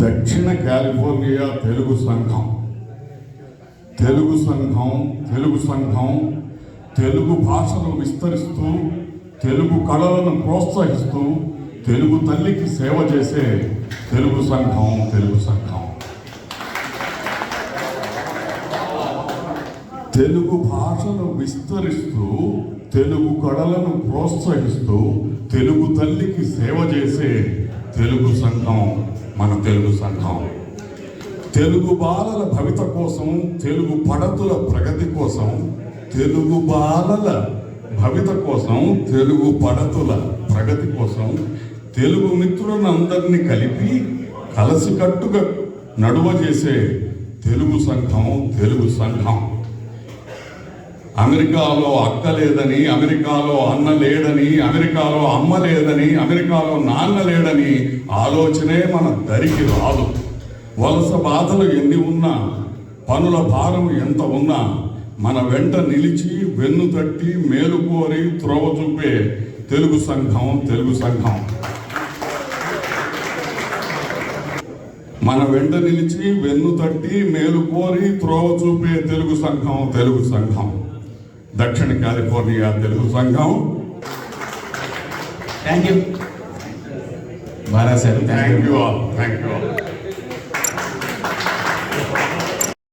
దక్షిణ కాలిఫోర్నియా తెలుగు సంఘం తెలుగు భాషను విస్తరిస్తూ తెలుగు కళలను ప్రోత్సహిస్తూ తెలుగు తల్లికి సేవ చేసే తెలుగు సంఘం. తెలుగు భాషను విస్తరిస్తూ తెలుగు కళలను ప్రోత్సహిస్తూ తెలుగు తల్లికి సేవ చేసే తెలుగు సంఘం మన తెలుగు సంఘం. తెలుగు బాలల భవిత కోసం, తెలుగు పడతుల ప్రగతి కోసం, తెలుగు బాలల భవిత కోసం, తెలుగు పడతుల ప్రగతి కోసం తెలుగు మిత్రులందరినీ కలిపి కలసికట్టుగా నడువ చేసే తెలుగు సంఘం. అమెరికాలో అక్క లేదని, అమెరికాలో అన్న లేడని, అమెరికాలో అమ్మ లేదని, అమెరికాలో నాన్న లేడని ఆలోచనే మన దరికి రాదు. వలస బాధలు ఎన్ని ఉన్నా, పనుల భారం ఎంత ఉన్నా మన వెంట నిలిచి వెన్ను తట్టి మేలు కోరి త్రోవ చూపే తెలుగు సంఘం. మన వెంట నిలిచి వెన్ను తట్టి మేలు కోరి త్రోవ చూపే తెలుగు సంఘం. దక్షిణ కాలిఫోర్నియా తెలుగు సంఘం. Thank you Bala sir. Thank you all.